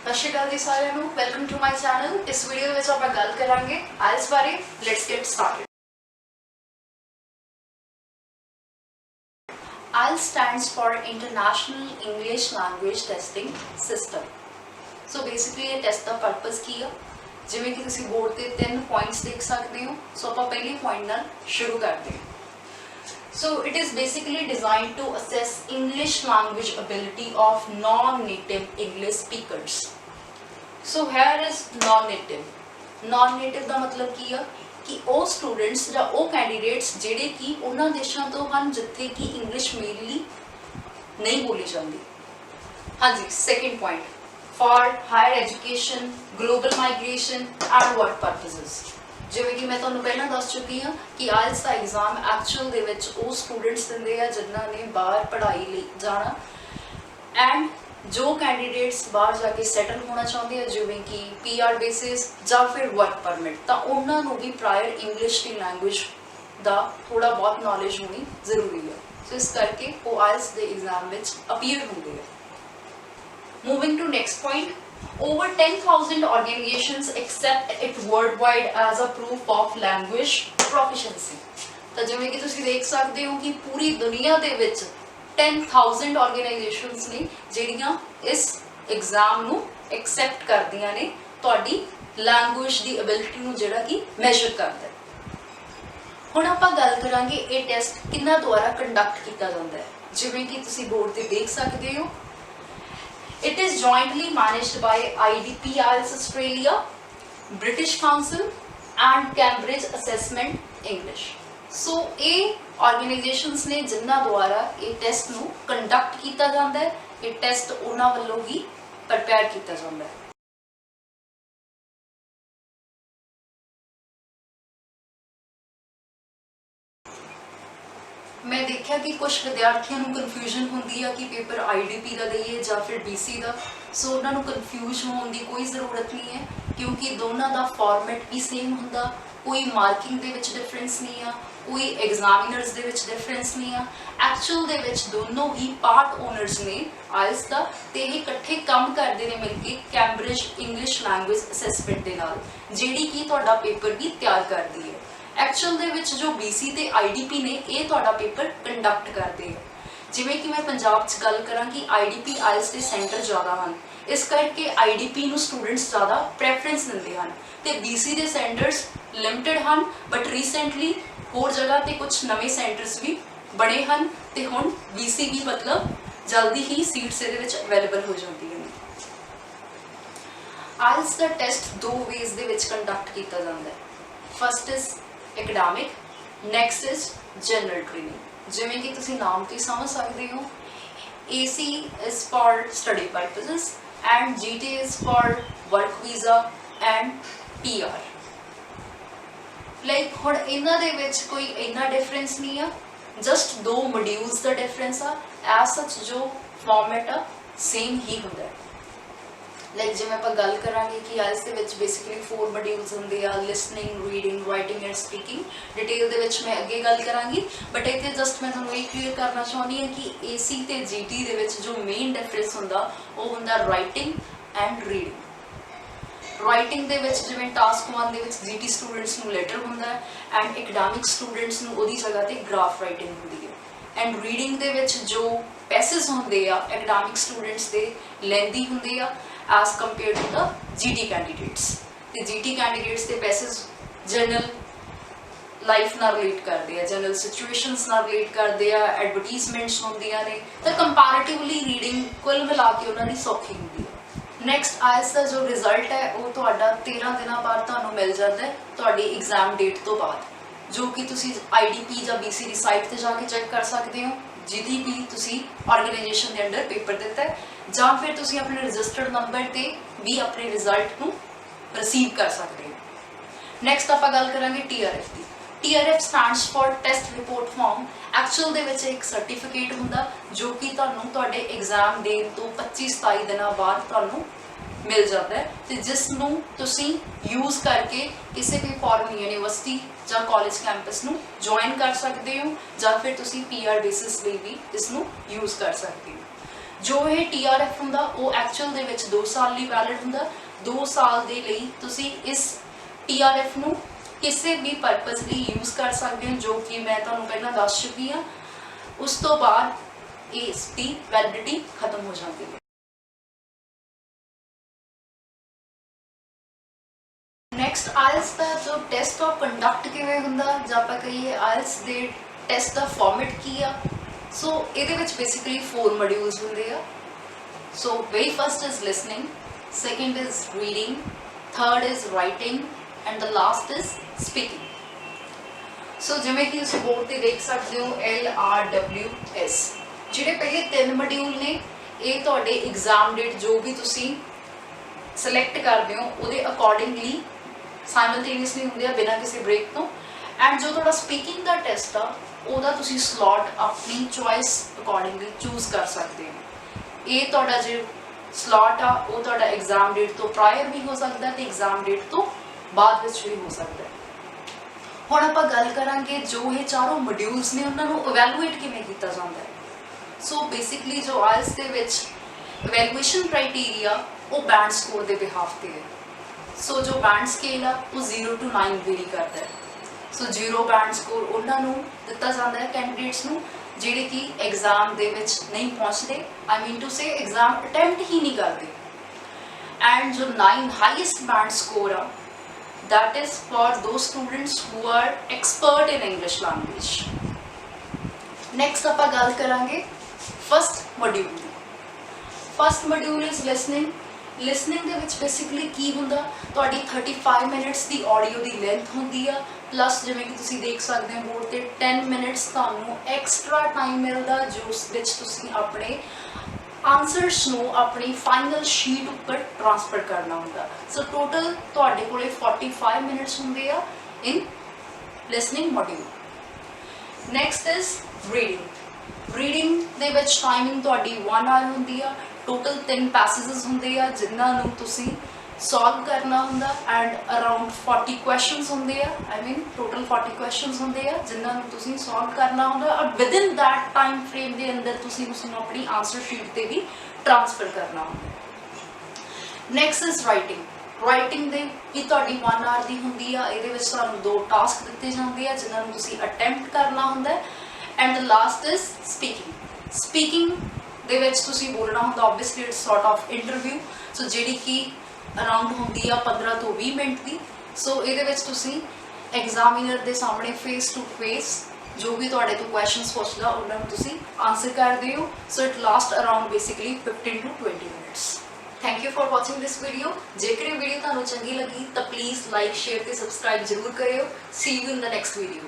ਸਤਿ ਸ਼੍ਰੀ ਅਕਾਲ ਜੀ ਸਾਰਿਆਂ ਨੂੰ ਵੈਲਕਮ ਟੂ ਮਾਈ ਚੈਨਲ। ਇਸ ਵੀਡੀਓ ਦੇ ਵਿੱਚ ਆਪਾਂ ਗੱਲ ਕਰਾਂਗੇ ਆਇਲਸ ਬਾਰੇ। Let's get started. IELTS stands for International English Language Testing System। So basically ਇਹ ਟੈਸਟ ਦਾ ਪਰਪਸ ਕੀ ਆ, ਜਿਵੇਂ ਕਿ ਤੁਸੀਂ ਬੋਰਡ ਤੇ 3 ਪੁਆਇੰਟਸ ਦੇਖ ਸਕਦੇ ਹੋ। ਸੋ ਆਪਾਂ ਪਹਿਲੇ ਪੁਆਇੰਟ ਨਾਲ ਸ਼ੁਰੂ ਕਰਦੇ ਹਾਂ। So it is basically designed to assess English language ability of non-native English speakers। So here is non-native। non-native ਦਾ ਮਤਲਬ ਕੀ ਆ ਕਿ ਉਹ ਸਟੂਡੈਂਟਸ ਜਾਂ ਉਹ ਕੈਂਡੀਡੇਟਸ ਜਿਹੜੇ ਕਿ ਉਹਨਾਂ ਦੇਸ਼ਾਂ ਤੋਂ ਹਨ ਜਿੱਥੇ ਕਿ ਇੰਗਲਿਸ਼ ਮੇਨਲੀ ਨਹੀਂ ਬੋਲੀ ਜਾਂਦੀ। ਹਾਂਜੀ, second point, for higher education, global migration and work purposes. ਜਿਵੇਂ ਕਿ ਮੈਂ ਤੁਹਾਨੂੰ ਪਹਿਲਾਂ ਦੱਸ ਚੁੱਕੀ ਹਾਂ ਕਿ ਆਇਲਸ ਦਾ ਐਗਜ਼ਾਮ ਐਕਚੁਅਲ ਦੇ ਵਿੱਚ ਉਹ ਸਟੂਡੈਂਟਸ ਦਿੰਦੇ ਆ ਜਿਨ੍ਹਾਂ ਨੇ ਬਾਹਰ ਪੜ੍ਹਾਈ ਲਈ ਜਾਣਾ ਐਂਡ ਜੋ ਕੈਂਡੀਡੇਟਸ ਬਾਹਰ ਜਾ ਕੇ ਸੈਟਲ ਹੋਣਾ ਚਾਹੁੰਦੇ ਆ, ਜਿਵੇਂ ਕਿ PR ਬੇਸਿਸ ਜਾਂ ਫਿਰ ਵਰਕ ਪਰਮਿਟ, ਤਾਂ ਉਹਨਾਂ ਨੂੰ ਵੀ ਪ੍ਰਾਇਰ ਇੰਗਲਿਸ਼ ਦੀ ਲੈਂਗੁਏਜ ਦਾ ਥੋੜ੍ਹਾ ਬਹੁਤ ਨੌਲੇਜ ਹੋਣੀ ਜ਼ਰੂਰੀ ਹੈ। ਸੋ ਇਸ ਕਰਕੇ ਉਹ ਆਇਲਸ ਦੇ ਐਗਜ਼ਾਮ ਵਿੱਚ ਅਪੀਅਰ ਹੁੰਦੇ ਆ। Moving to next point, over 10,000 organizations accept it worldwide as a proof of language proficiency। ਤਾਂ ਜਿਵੇਂ ਕਿ ਤੁਸੀਂ ਦੇਖ ਸਕਦੇ ਹੋ ਕਿ ਪੂਰੀ ਦੁਨੀਆ ਦੇ ਵਿੱਚ 10,000 ਆਰਗੇਨਾਈਜੇਸ਼ਨਸ ਨੇ ਜਿਹੜੀਆਂ ਇਸ ਐਗਜ਼ਾਮ ਨੂੰ ਐਕਸੈਪਟ ਕਰਦੀਆਂ ਨੇ ਤੁਹਾਡੀ ਲੈਂਗੁਏਜ ਦੀ ਐਬਿਲਿਟੀ ਨੂੰ ਜਿਹੜਾ ਕਿ ਮੈਜ਼ਰ ਕਰਦਾ। ਹੁਣ ਆਪਾਂ ਗੱਲ ਕਰਾਂਗੇ ਇਹ ਟੈਸਟ ਕਿਹਨਾਂ ਦੁਆਰਾ ਕੰਡਕਟ ਕੀਤਾ ਜਾਂਦਾ ਹੈ। ਜਿਵੇਂ ਕਿ ਤੁਸੀਂ ਬੋਰਡ ਤੇ ਦੇਖ ਸਕਦੇ ਹੋ, it is jointly managed by IDP IELTS Australia, British Council and Cambridge Assessment English। ਸੋ ਇਹ ਆਰਗੇਨਾਈਜੇਸ਼ਨਸ ਨੇ ਜਿਨ੍ਹਾਂ ਦੁਆਰਾ ਇਹ ਟੈਸਟ ਨੂੰ ਕੰਡਕਟ ਕੀਤਾ ਜਾਂਦਾ ਹੈ। ਇਹ ਟੈਸਟ ਉਹਨਾਂ ਵੱਲੋਂ ਹੀ ਪ੍ਰਪੇਅਰ ਕੀਤਾ ਜਾਂਦਾ ਹੈ। ਮੈਂ ਦੇਖਿਆ ਕਿ ਕੁਝ ਵਿਦਿਆਰਥੀਆਂ ਨੂੰ ਕਨਫਿਊਜ਼ਨ ਹੁੰਦੀ ਆ ਕਿ ਪੇਪਰ IDP ਦਾ ਦਈਏ ਜਾਂ ਫਿਰ BC ਦਾ। ਸੋ ਉਹਨਾਂ ਨੂੰ ਕਨਫਿਊਜ਼ ਹੋਣ ਦੀ ਕੋਈ ਜ਼ਰੂਰਤ ਨਹੀਂ ਹੈ, ਕਿਉਂਕਿ ਦੋਨਾਂ ਦਾ ਫਾਰਮੈਟ ਵੀ ਸੇਮ ਹੁੰਦਾ। ਕੋਈ ਮਾਰਕਿੰਗ ਦੇ ਵਿੱਚ ਡਿਫਰੈਂਸ ਨਹੀਂ ਆ, ਕੋਈ ਐਗਜ਼ਾਮੀਨਰਸ ਦੇ ਵਿੱਚ ਡਿਫਰੈਂਸ ਨਹੀਂ ਆ। ਐਕਚੁਅਲ ਦੇ ਵਿੱਚ ਦੋਨੋਂ ਹੀ ਪਾਰਟ ਓਨਰਸ ਨੇ ਆਇਲਸ ਦਾ, ਤੇ ਇਹ ਇਕੱਠੇ ਕੰਮ ਕਰਦੇ ਨੇ ਮਿਲ ਕੇ ਕੈਂਬਰਿਜ ਇੰਗਲਿਸ਼ ਲੈਂਗੁਏਜ ਅਸੈਸਮੈਂਟ ਦੇ ਨਾਲ, ਜਿਹੜੀ ਕਿ ਤੁਹਾਡਾ ਪੇਪਰ ਵੀ ਤਿਆਰ ਕਰਦੀ ਹੈ। ਐਕਚੁਅਲ ਦੇ ਵਿੱਚ ਜੋ BC ਤੇ IDP ਨੇ ਇਹ ਤੁਹਾਡਾ ਪੇਪਰ ਕੰਡਕਟ ਕਰਦੇ ਆ। ਜਿਵੇਂ ਕਿ ਮੈਂ ਪੰਜਾਬ 'ਚ ਗੱਲ ਕਰਾਂ ਕਿ IDP ਆਇਲਸ ਦੇ ਸੈਂਟਰ ਜ਼ਿਆਦਾ ਹਨ, ਇਸ ਕਰਕੇ IDP ਨੂੰ ਸਟੂਡੈਂਟਸ ਜ਼ਿਆਦਾ ਪ੍ਰੈਫਰੈਂਸ ਦਿੰਦੇ ਹਨ, ਤੇ BC ਦੇ ਸੈਂਟਰਸ ਲਿਮਟਿਡ ਹਨ। ਬਟ ਰੀਸੈਂਟਲੀ ਹੋਰ ਜਗ੍ਹਾ ਤੇ ਕੁਝ ਨਵੇਂ ਸੈਂਟਰਸ ਵੀ ਬਣੇ ਹਨ, ਤੇ ਹੁਣ BC ਵੀ ਮਤਲਬ ਜਲਦੀ ਹੀ ਸੀਟਸ ਇਹਦੇ ਵਿੱਚ ਅਵੇਲੇਬਲ ਹੋ ਜਾਂਦੀਆਂ ਨੇ। ਆਇਲਸ ਦਾ ਟੈਸਟ 2 ਵੇਜ਼ ਦੇ ਵਿੱਚ ਕੰਡਕਟ ਕੀਤਾ ਜਾਂਦਾ ਹੈ। First is academic, next is general training। ਜਿਵੇਂ ਕਿ ਤੁਸੀਂ ਨਾਮ ਤੋਂ ਹੀ ਸਮਝ ਸਕਦੇ ਹੋ, AC is for study purposes and GT is for work visa and PR। Like ਹੁਣ ਇਹਨਾਂ ਦੇ ਵਿੱਚ ਕੋਈ ਇੰਨਾ ਡਿਫਰੈਂਸ ਨਹੀਂ ਆ, ਜਸਟ 2 ਮੋਡਿਊਲਸ ਦਾ ਡਿਫਰੈਂਸ ਆ। ਐਜ਼ ਸੱਚ ਜੋ ਫਾਰਮੈਟ ਆ ਸੇਮ ਹੀ ਹੁੰਦਾ ਹੈ। ਲਾਈਕ ਜਿਵੇਂ ਆਪਾਂ ਗੱਲ ਕਰਾਂਗੇ ਕਿ ਆਇਲਸ ਦੇ ਵਿੱਚ ਬੇਸਿਕਲੀ 4 ਮੋਡਿਊਲਸ ਹੁੰਦੇ ਆ, listening, reading, writing and speaking. Detail ਦੇ ਵਿੱਚ ਮੈਂ ਅੱਗੇ ਗੱਲ ਕਰਾਂਗੀ, ਬਟ ਇੱਥੇ ਜਸਟ ਮੈਂ ਤੁਹਾਨੂੰ ਇਹ ਕਲੀਅਰ ਕਰਨਾ ਚਾਹੁੰਦੀ ਹਾਂ ਕਿ AC ਤੇ GT ਦੇ ਵਿੱਚ ਜੋ ਮੇਨ ਡਿਫਰੈਂਸ ਹੁੰਦਾ ਉਹ ਹੁੰਦਾ ਰਾਈਟਿੰਗ ਐਂਡ ਰੀਡਿੰਗ। ਰਾਈਟਿੰਗ ਦੇ ਵਿੱਚ ਜਿਵੇਂ ਟਾਸਕ 1 ਦੇ ਵਿੱਚ GT ਸਟੂਡੈਂਟਸ ਨੂੰ ਲੈਟਰ ਹੁੰਦਾ ਹੈ ਐਂਡ ਐਕੈਡੈਮਿਕ ਸਟੂਡੈਂਟਸ ਨੂੰ ਉਹਦੀ ਜਗ੍ਹਾ ਤੇ ਗ੍ਰਾਫ ਰਾਈਟਿੰਗ ਹੁੰਦੀ ਹੈ। ਐਂਡ ਰੀਡਿੰਗ ਦੇ ਵਿੱਚ ਜੋ ਪੈਸੇਜ ਹੁੰਦੇ ਆ ਐਕੈਡੈਮਿਕ ਸਟੂਡੈਂਟਸ ਦੇ ਲੈਂਦੀ ਹੁੰਦੇ ਆ as compared to the GT candidates। ਤੇ GT candidates ਦੇ ਪੈਸੇਜ ਜਨਰਲ ਲਾਈਫ ਨਾਲ ਰਿਲੇਟ ਕਰਦੇ ਆ, ਜਨਰਲ ਸਿਚੁਏਸ਼ਨਸ ਨਾਲ ਰਿਲੇਟ ਕਰਦੇ ਆ, ਐਡਵਰਟੀਜ਼ਮੈਂਟਸ ਹੁੰਦੀਆਂ ਨੇ, ਤਾਂ ਕੰਪੈਰੇਟਿਵਲੀ ਰੀਡਿੰਗ ਕੁੱਲ ਮਿਲਾ ਕੇ ਉਹਨਾਂ ਦੀ ਸੌਖੀ ਹੁੰਦੀ ਹੈ। ਨੈਕਸਟ ਆਇਲਸ ਦਾ ਜੋ ਰਿਜ਼ਲਟ ਹੈ ਉਹ ਤੁਹਾਡਾ 13 ਦਿਨਾਂ ਬਾਅਦ ਤੁਹਾਨੂੰ ਮਿਲ ਜਾਂਦਾ ਹੈ, ਤੁਹਾਡੀ ਐਗਜ਼ਾਮ ਡੇਟ ਤੋਂ ਬਾਅਦ, ਜੋ ਕਿ ਤੁਸੀਂ IDP ਜਾਂ BC ਦੀ ਸਾਈਟ 'ਤੇ ਜਾ ਕੇ ਚੈੱਕ ਕਰ ਸਕਦੇ ਹੋ, ਜਿਹਦੀ ਵੀ ਤੁਸੀਂ ਆਰਗੇਨਾਈਜੇਸ਼ਨ ਦੇ ਅੰਡਰ ਪੇਪਰ ਦਿੱਤਾ ਹੈ, ਜਾਂ ਫਿਰ ਤੁਸੀਂ ਆਪਣੇ ਰਜਿਸਟਰਡ ਨੰਬਰ 'ਤੇ ਵੀ ਆਪਣੇ ਰਿਜ਼ਲਟ ਨੂੰ ਰਿਸੀਵ ਕਰ ਸਕਦੇ ਹੋ। ਨੈਕਸਟ ਆਪਾਂ ਗੱਲ ਕਰਾਂਗੇ TRF ਦੀ। TRF stands for test report form. Actual ਦੇ ਵਿੱਚ ਇੱਕ ਸਰਟੀਫਿਕੇਟ ਹੁੰਦਾ ਜੋ ਕਿ ਤੁਹਾਨੂੰ ਤੁਹਾਡੇ ਐਗਜ਼ਾਮ ਦੇਣ ਤੋਂ 25-27 ਦਿਨਾਂ ਬਾਅਦ ਤੁਹਾਨੂੰ ਮਿਲ ਜਾਂਦਾ ਹੈ, ਤੇ ਜਿਸ ਨੂੰ ਤੁਸੀਂ ਯੂਜ਼ ਕਰਕੇ ਕਿਸੇ ਵੀ ਫੋਰਨ ਯੂਨੀਵਰਸਿਟੀ ਜਾਂ ਕਾਲਜ ਕੈਂਪਸ ਨੂੰ ਜੁਆਇਨ ਕਰ ਸਕਦੇ ਹੋ, ਜਾਂ ਫਿਰ ਤੁਸੀਂ PR ਬੇਸਿਸ ਲਈ ਵੀ ਇਸ ਨੂੰ ਯੂਜ਼ ਕਰ ਸਕਦੇ ਹੋ। जो ये TRF हुंदा वो एक्चुअल दे विच 2 साल ਲਈ वैलिड हुंदा। 2 साल ਦੇ ਲਈ ਤੁਸੀਂ ਇਸ TRF ਨੂੰ ਕਿਸੇ भी पर्पज़ ਲਈ यूज़ कर सकते हो, जो कि मैं तुहानूं पहलां दस चुकी हाँ। उस तो बाद इसकी वैलिडिटी खत्म हो जाती है। नैक्सट आयल्स का जो टेस्ट ऑफ कंडक्ट किवें हुंदा, जां आपां कहीए आयल्स दे टेस्ट का फॉर्मेट की आ। सो इहदे विच बेसिकली 4 मॉड्यूल्स हुंदे आ। So very first is listening, second is reading, third is writing and the last is speaking. So जिवें कि तुसीं बोर्ड ते देख सकते हो LRWS जिहड़े पहले 3 मॉड्यूल ने ये तुहाडे एग्जाम डेट जो भी तुसीं सिलेक्ट करदे हो उहदे अकॉर्डिंगली साइमल्टेनियसली हुंदे आ बिना किसी ब्रेक तो। एंड जो तुहाडा स्पीकिंग का टेस्ट आ उहदा तुसीं स्लॉट अपनी चॉइस अकॉर्डिंगली चूज कर सकते हो। ये तुहाडा जो स्लॉट आ वो तुहाडा एग्जाम डेट तो प्रायर भी हो सकता है तो एग्जाम डेट तो बाद विच भी हो सकता है। हुण आपां गल करांगे जो ये चारों मॉड्यूल्स ने उन्हां नूं इवैलुएट किवें कीता जांदा है। सो बेसिकली जो आयल्स दे विच इवैल्यूएशन क्राइटेरिया वो बैंड स्कोर के बिहाफ पे है। सो जो बैंड स्केल आ वो 0 to 9 वेरी करता है। सो 0 बैंड स्कोर उन्होंने दिता जाता है कैंडिडेट्स नूं जिहड़े कि एग्जाम दे विच नहीं पहुँचते, I mean to say exam attempt ही नहीं करते। एंड जो 9 हाईएस्ट बैंड स्कोर आ that is for those students who are expert in English language. Next आपां गल करांगे फर्स्ट मॉड्यूल दी। First module is listening. Listening दे विच बेसिकली की हुंदा, तुहाडी 35 मिनट्स की ऑडियो की लेंथ हुंदी आ, प्लस जिवें कि तुसीं देख सकते हो बोर्ड ते 10 मिनट्स तुहानूं एक्सट्रा टाइम मिलदा जो उस विच तुसीं अपने आंसरस नूं अपनी फाइनल शीट उपर ट्रांसफर करना हुंदा। सो टोटल तुहाडे कोले 45 मिनट्स हुंदे आ in listening module. Next is reading. Reading दे विच टाइमिंग तुहाडी 1 आवर हुंदी आ। टोटल 3 पैसेजेस हुंदे आ जिन्हां नूं तुसीं सॉल्व करना हुंदा एंड अराउंड 40 क्वेश्चनस हुंदे आ। आई मीन टोटल 40 क्वेश्चनस हुंदे आ जिन्हां नूं तुसीं सॉल्व करना हुंदा और within that time frame दे अंदर तुसीं उसनूं अपनी आंसर शीट ते भी ट्रांसफर करना हुंदा। Next is writing. राइटिंग दे भी तुहाडी 1 आवर दी हुंदी आ। इहदे विच तुहानूं 2 टास्क दित्ते जांदे आ जिन्हां नूं तुसीं अटैम्प्ट करना हुंदा and the last is speaking. Speaking दे विच तुसीं बोलना हुंदा, obviously it's sort of interview. So जिहड़ी कि अराउंड होंगी आ 15 to 20 मिनट की। सो ये एग्जामिनर के सामने फेस टू फेस जो भी तुहाडे तो क्वेश्चनस पुछदा उन्होंने तुसीं आंसर करदे हो। So it last around basically 15 to 20 minutes. Thank you for watching this video. जेकर ये वीडियो तुहानूं चंगी लगी तो प्लीज़ लाइक शेयर ते सबसक्राइब जरूर करियो। See you in the next video.